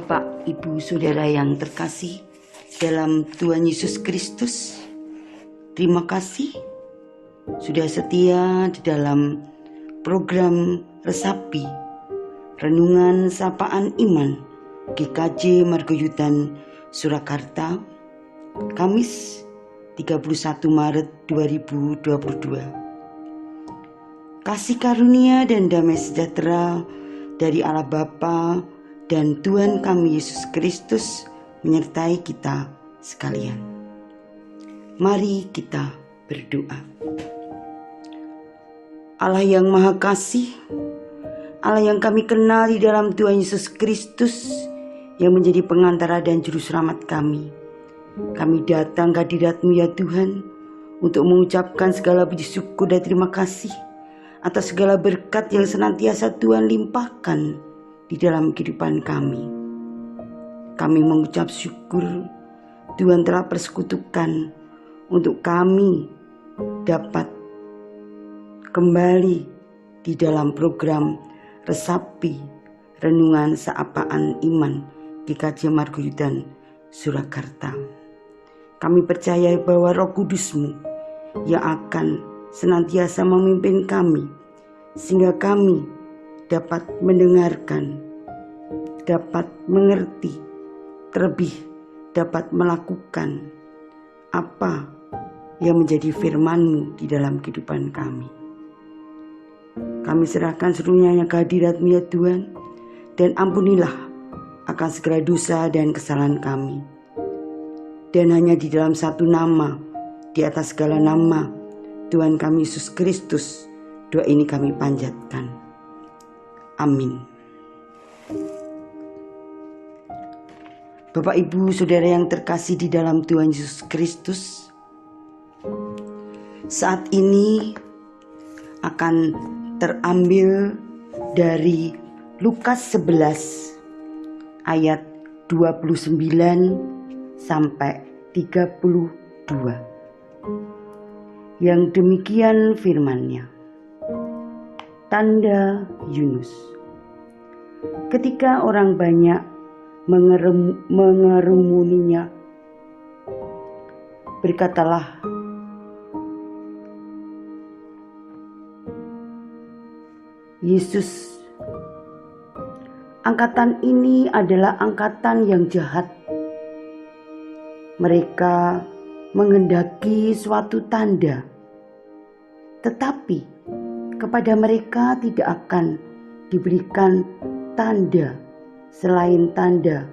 Bapak, Ibu, Saudara yang terkasih dalam Tuhan Yesus Kristus, terima kasih sudah setia di dalam program Resapi Renungan Sapaan Iman GKJ Margoyudan Surakarta, Kamis 31 Maret 2022. Kasih karunia dan damai sejahtera dari Allah Bapa dan Tuhan kami Yesus Kristus menyertai kita sekalian. Mari kita berdoa. Allah yang Maha Kasih, Allah yang kami kenal di dalam Tuhan Yesus Kristus yang menjadi pengantara dan juru selamat kami. Kami datang ke hadirat-Mu ya Tuhan untuk mengucapkan segala puji syukur dan terima kasih atas segala berkat yang senantiasa Tuhan limpahkan di dalam kehidupan kami. Kami mengucap syukur Tuhan telah persekutukan untuk kami dapat kembali di dalam program Resapi Renungan Sapaan Iman GKJ Margoyudan Surakarta. Kami percaya bahwa Roh Kudus-Mu yang akan senantiasa memimpin kami sehingga kami dapat mendengarkan, dapat mengerti, terlebih dapat melakukan apa yang menjadi firman-Mu di dalam kehidupan kami. Kami serahkan seluruhnya ke hadirat-Mu ya Tuhan, dan ampunilah akan segala dosa dan kesalahan kami. Dan hanya di dalam satu nama, di atas segala nama, Tuhan kami Yesus Kristus, doa ini kami panjatkan. Amin. Bapak, Ibu, Saudara yang terkasih di dalam Tuhan Yesus Kristus, saat ini akan terambil dari Lukas 11 ayat 29 sampai 32. Yang demikian firman-Nya. Tanda Yunus. Ketika orang banyak mengerumuninya, berkatalah Yesus, angkatan ini adalah angkatan yang jahat. Mereka menghendaki suatu tanda, tetapi kepada mereka tidak akan diberikan tanda selain tanda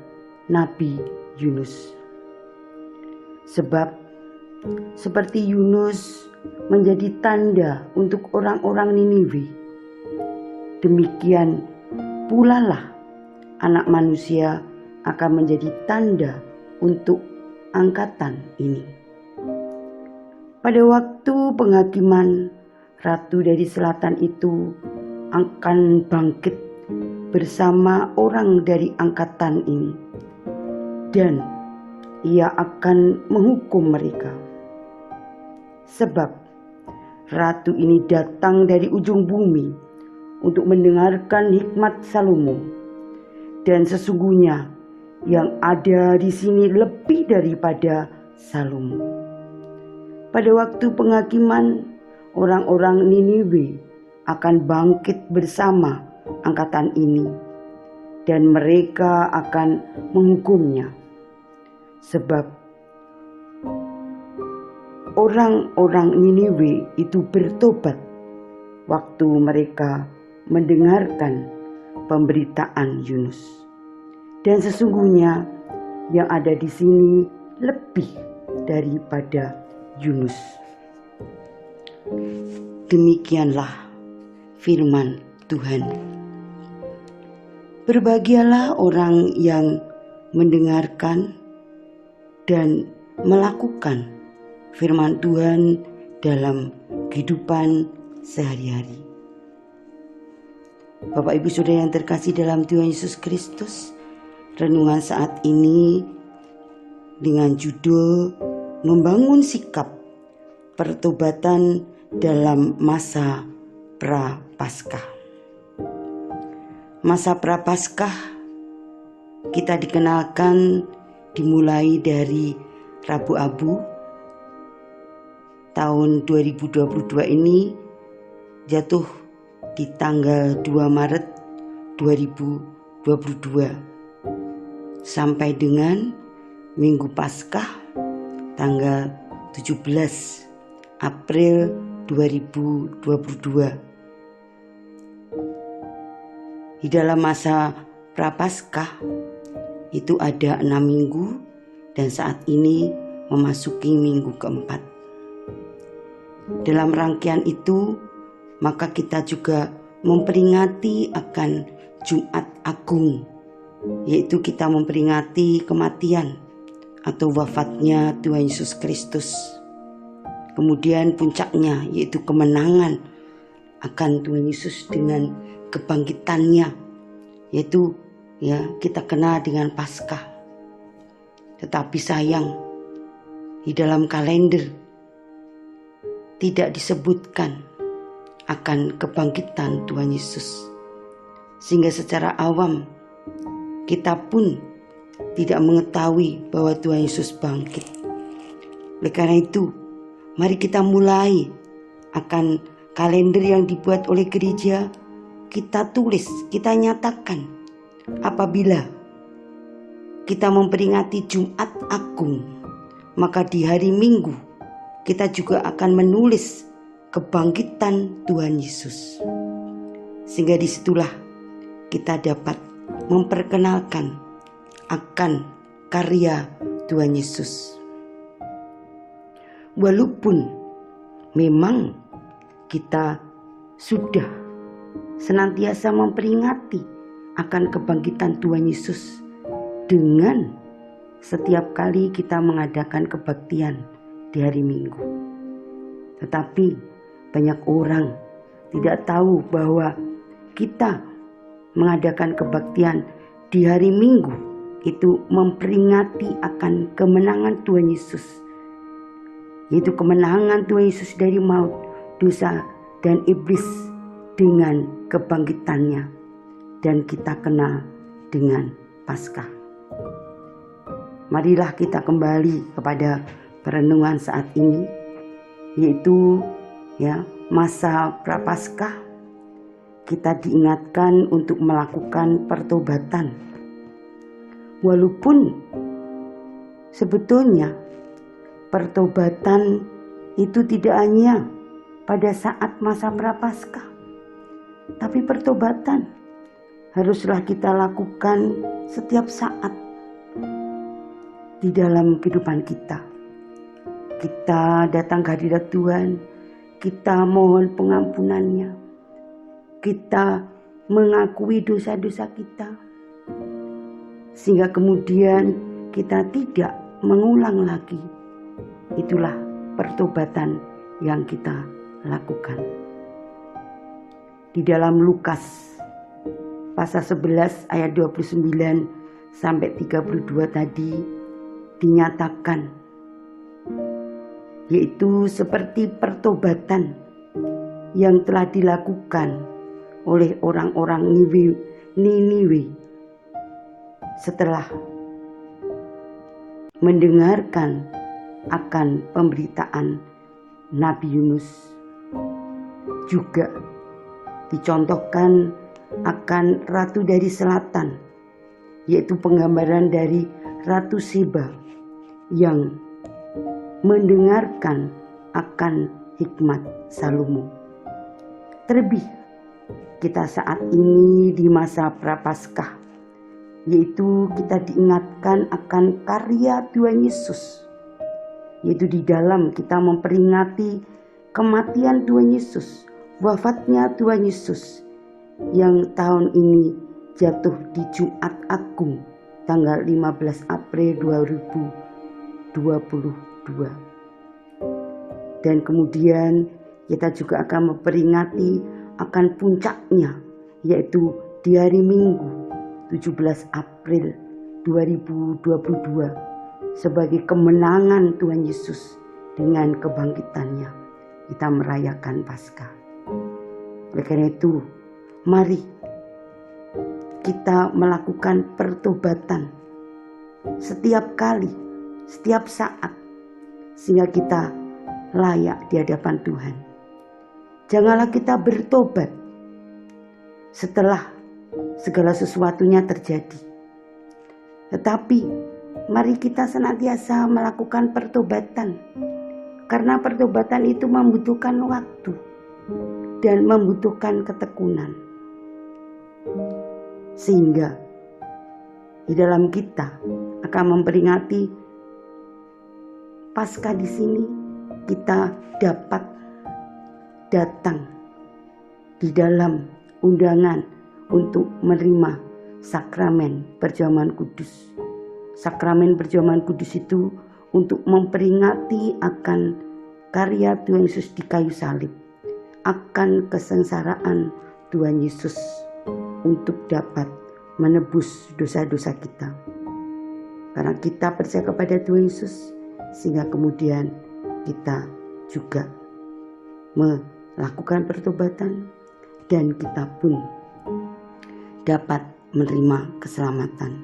Nabi Yunus. Sebab seperti Yunus menjadi tanda untuk orang-orang Niniwe, demikian pula lah Anak Manusia akan menjadi tanda untuk angkatan ini. Pada waktu penghakiman, Ratu dari Selatan itu akan bangkit bersama orang dari angkatan ini, dan ia akan menghukum mereka. Sebab Ratu ini datang dari ujung bumi untuk mendengarkan hikmat Salomo, dan sesungguhnya yang ada di sini lebih daripada Salomo. Pada waktu penghakiman, orang-orang Niniwe akan bangkit bersama angkatan ini, dan mereka akan menghukumnya. Sebab orang-orang Niniwe itu bertobat waktu mereka mendengarkan pemberitaan Yunus. Dan sesungguhnya yang ada di sini lebih daripada Yunus. Demikianlah firman Tuhan. Berbahagialah orang yang mendengarkan dan melakukan firman Tuhan dalam kehidupan sehari-hari. Bapak, Ibu, Saudara yang terkasih dalam Tuhan Yesus Kristus, renungan saat ini dengan judul Membangun Sikap Pertobatan dalam Masa Prapaskah. Masa Prapaskah kita dikenalkan dimulai dari Rabu Abu tahun 2022 ini jatuh di tanggal 2 Maret 2022 sampai dengan Minggu Paskah tanggal 17 April 2022. Di dalam masa Prapaskah itu ada 6 minggu dan saat ini memasuki minggu keempat. Dalam rangkaian itu maka kita juga memperingati akan Jumat Agung, yaitu kita memperingati kematian atau wafatnya Tuhan Yesus Kristus. Kemudian puncaknya yaitu kemenangan akan Tuhan Yesus dengan kebangkitannya, yaitu kita kenal dengan Paskah. Tetapi sayang, di dalam kalender tidak disebutkan akan kebangkitan Tuhan Yesus, sehingga secara awam kita pun tidak mengetahui bahwa Tuhan Yesus bangkit. Oleh karena itu, mari kita mulai akan kalender yang dibuat oleh gereja, kita tulis, kita nyatakan apabila kita memperingati Jumat Agung, maka di hari Minggu kita juga akan menulis kebangkitan Tuhan Yesus. Sehingga disitulah kita dapat memperkenalkan akan karya Tuhan Yesus. Walaupun memang kita sudah senantiasa memperingati akan kebangkitan Tuhan Yesus dengan setiap kali kita mengadakan kebaktian di hari Minggu. Tetapi banyak orang tidak tahu bahwa kita mengadakan kebaktian di hari Minggu itu memperingati akan kemenangan Tuhan Yesus, yaitu kemenangan Tuhan Yesus dari maut, dosa, dan iblis dengan kebangkitannya, dan kita kenal dengan Paskah. Marilah kita kembali kepada perenungan saat ini, yaitu masa Prapaskah. Kita diingatkan untuk melakukan pertobatan, walaupun sebetulnya pertobatan itu tidak hanya pada saat masa Prapaskah, tapi pertobatan haruslah kita lakukan setiap saat di dalam kehidupan kita. Kita datang ke hadirat Tuhan, kita mohon pengampunannya, kita mengakui dosa-dosa kita, sehingga kemudian kita tidak mengulang lagi. Itulah pertobatan yang kita lakukan. Di dalam Lukas pasal 11 ayat 29 sampai 32 tadi dinyatakan, yaitu seperti pertobatan yang telah dilakukan oleh orang-orang Niniwe setelah mendengarkan akan pemberitaan Nabi Yunus. Juga dicontohkan akan Ratu dari Selatan, yaitu penggambaran dari Ratu Seba yang mendengarkan akan hikmat Salomo. Terlebih kita saat ini di masa Prapaskah, yaitu kita diingatkan akan karya Tuhan Yesus, yaitu di dalam kita memperingati kematian Tuhan Yesus, wafatnya Tuhan Yesus yang tahun ini jatuh di Jumat Agung tanggal 15 April 2022. Dan kemudian kita juga akan memperingati akan puncaknya, yaitu di hari Minggu 17 April 2022 sebagai kemenangan Tuhan Yesus dengan kebangkitannya. Kita merayakan Paskah. Oleh karena itu, mari kita melakukan pertobatan setiap kali, setiap saat, sehingga kita layak di hadapan Tuhan. Janganlah kita bertobat setelah segala sesuatunya terjadi, tetapi mari kita senantiasa melakukan pertobatan, karena pertobatan itu membutuhkan waktu dan membutuhkan ketekunan, sehingga di dalam kita akan memperingati Paskah di sini, kita dapat datang di dalam undangan untuk menerima sakramen perjamuan kudus. Sakramen perjamuan kudus itu untuk memperingati akan karya Tuhan Yesus di kayu salib, akan kesengsaraan Tuhan Yesus untuk dapat menebus dosa-dosa kita. Karena kita percaya kepada Tuhan Yesus, sehingga kemudian kita juga melakukan pertobatan dan kita pun dapat menerima keselamatan.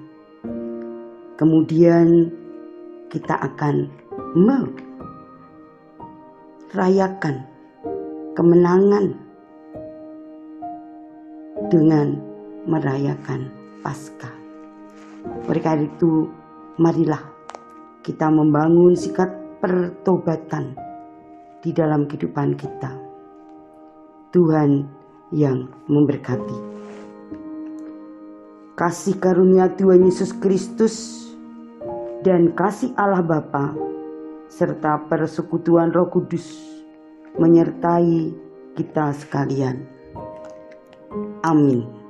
Kemudian kita akan merayakan kemenangan dengan merayakan Paskah. Oleh karena itu, marilah kita membangun sikap pertobatan di dalam kehidupan kita. Tuhan yang memberkati. Kasih karunia Tuhan Yesus Kristus dan kasih Allah Bapa serta persekutuan Roh Kudus menyertai kita sekalian. Amin.